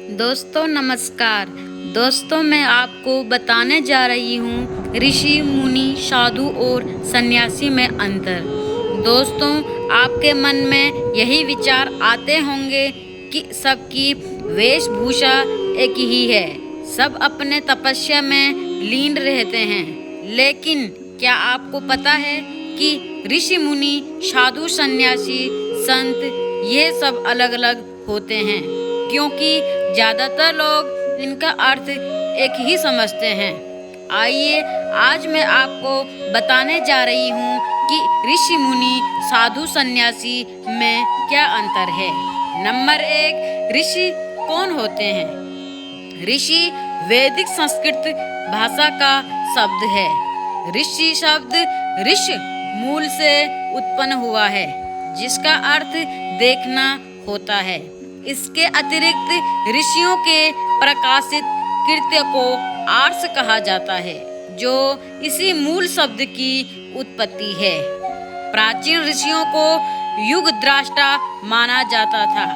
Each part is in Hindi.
दोस्तों नमस्कार। दोस्तों मैं आपको बताने जा रही हूँ ऋषि मुनि साधु और सन्यासी में अंतर। दोस्तों आपके मन में यही विचार आते होंगे कि सबकी वेशभूषा एक ही है, सब अपने तपस्या में लीन रहते हैं। लेकिन क्या आपको पता है कि ऋषि मुनि साधु सन्यासी संत ये सब अलग अलग होते हैं, क्योंकि ज़्यादातर लोग इनका अर्थ एक ही समझते हैं। आइए आज मैं आपको बताने जा रही हूँ कि ऋषि मुनि साधु सन्यासी में क्या अंतर है। नंबर 1, ऋषि कौन होते हैं? ऋषि वैदिक संस्कृत भाषा का शब्द है। ऋषि शब्द ऋष मूल से उत्पन्न हुआ है, जिसका अर्थ देखना होता है। इसके अतिरिक्त ऋषियों के प्रकाशित कृत्य को आर्ष कहा जाता है, जो इसी मूल शब्द की उत्पत्ति है। प्राचीन ऋषियों को युग द्रष्टा माना जाता था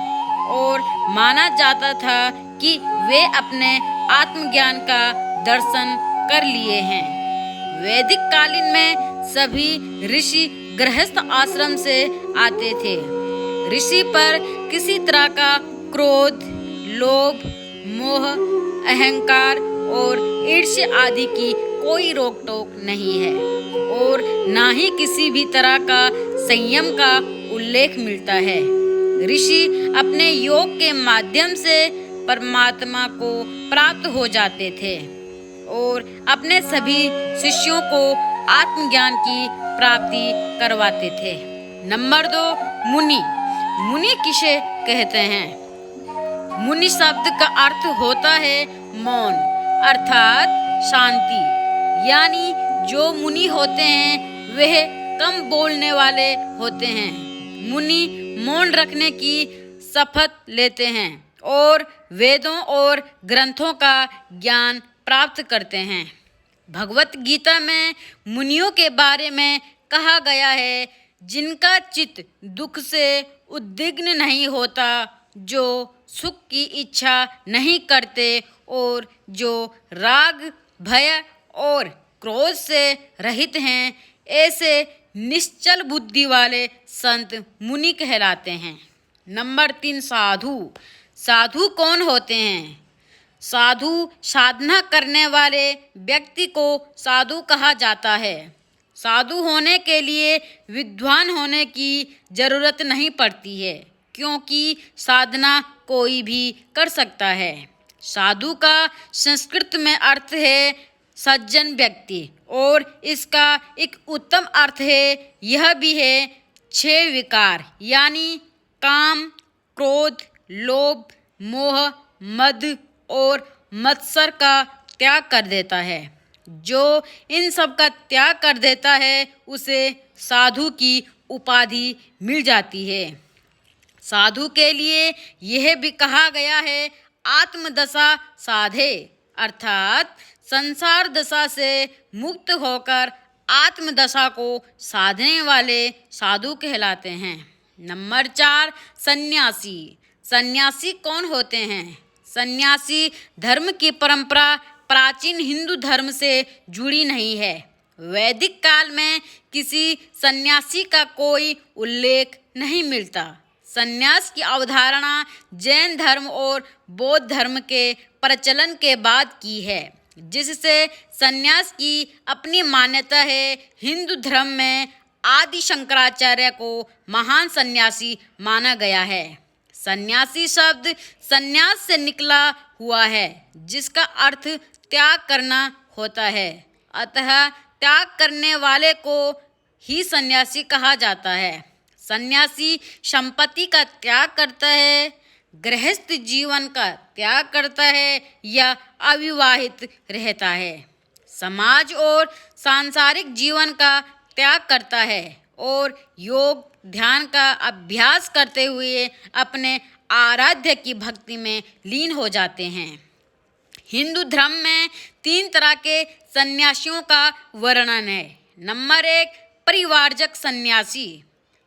और माना जाता था कि वे अपने आत्मज्ञान का दर्शन कर लिए हैं। वैदिक कालीन में सभी ऋषि गृहस्थ आश्रम से आते थे। ऋषि पर किसी तरह का क्रोध, लोभ, मोह, अहंकार और ईर्ष्या आदि की कोई रोक टोक नहीं है और ना ही किसी भी तरह का संयम का उल्लेख मिलता है। ऋषि अपने योग के माध्यम से परमात्मा को प्राप्त हो जाते थे और अपने सभी शिष्यों को आत्मज्ञान की प्राप्ति करवाते थे। नंबर 2, मुनि। मुनि किसे कहते हैं? मुनि शब्द का अर्थ होता है मौन, अर्थात शांति। यानी जो मुनि होते हैं वह कम बोलने वाले होते हैं। मुनि मौन रखने की शपथ लेते हैं और वेदों और ग्रंथों का ज्ञान प्राप्त करते हैं। भगवत गीता में मुनियों के बारे में कहा गया है, जिनका चित्त दुख से उद्विग्न नहीं होता, जो सुख की इच्छा नहीं करते और जो राग, भय और क्रोध से रहित हैं। ऐसे निश्चल बुद्धि वाले संत मुनि कहलाते हैं। नंबर 3, साधु। साधु कौन होते हैं? साधु साधना करने वाले व्यक्ति को साधु कहा जाता है। साधु होने के लिए विद्वान होने की जरूरत नहीं पड़ती है, क्योंकि साधना कोई भी कर सकता है। साधु का संस्कृत में अर्थ है सज्जन व्यक्ति और इसका एक उत्तम अर्थ है यह भी है 6 विकार, यानी काम, क्रोध, लोभ, मोह, मद और मत्सर का त्याग कर देता है। जो इन सब का त्याग कर देता है उसे साधु की उपाधि मिल जाती है। साधु के लिए यह भी कहा गया है आत्मदशा साधे, अर्थात संसार दशा से मुक्त होकर आत्मदशा को साधने वाले साधु कहलाते हैं। नंबर 4, सन्यासी। सन्यासी कौन होते हैं? सन्यासी धर्म की परंपरा प्राचीन हिंदू धर्म से जुड़ी नहीं है। वैदिक काल में किसी सन्यासी का कोई उल्लेख नहीं मिलता। सन्यास की अवधारणा जैन धर्म और बौद्ध धर्म के प्रचलन के बाद की है, जिससे सन्यास की अपनी मान्यता है। हिंदू धर्म में आदि शंकराचार्य को महान सन्यासी माना गया है। सन्यासी शब्द सन्यास से निकला हुआ है, जिसका अर्थ त्याग करना होता है। अतः त्याग करने वाले को ही सन्यासी कहा जाता है। सन्यासी संपत्ति का त्याग करता है, गृहस्थ जीवन का त्याग करता है या अविवाहित रहता है। समाज और सांसारिक जीवन का त्याग करता है और योग ध्यान का अभ्यास करते हुए अपने आराध्य की भक्ति में लीन हो जाते हैं। हिंदू धर्म में 3 तरह के सन्यासियों का वर्णन है। नंबर 1, परिवारजक सन्यासी।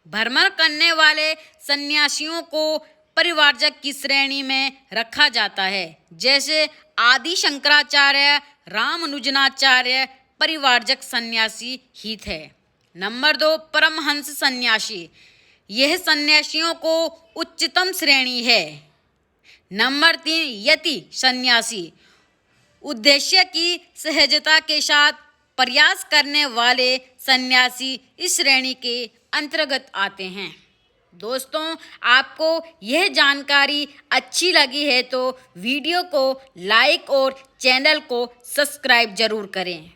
भ्रमण करने वाले सन्यासियों को परिवारजक की श्रेणी में रखा जाता है, जैसे आदि शंकराचार्य, रामानुजनाचार्य परिवारजक सन्यासी ही थे। नंबर 2, परमहंस सन्यासी। यह सन्यासियों को उच्चतम श्रेणी है। नंबर 3, यति सन्यासी। उद्देश्य की सहजता के साथ प्रयास करने वाले सन्यासी इस श्रेणी के अंतर्गत आते हैं। दोस्तों, आपको यह जानकारी अच्छी लगी है तो वीडियो को लाइक और चैनल को सब्सक्राइब जरूर करें।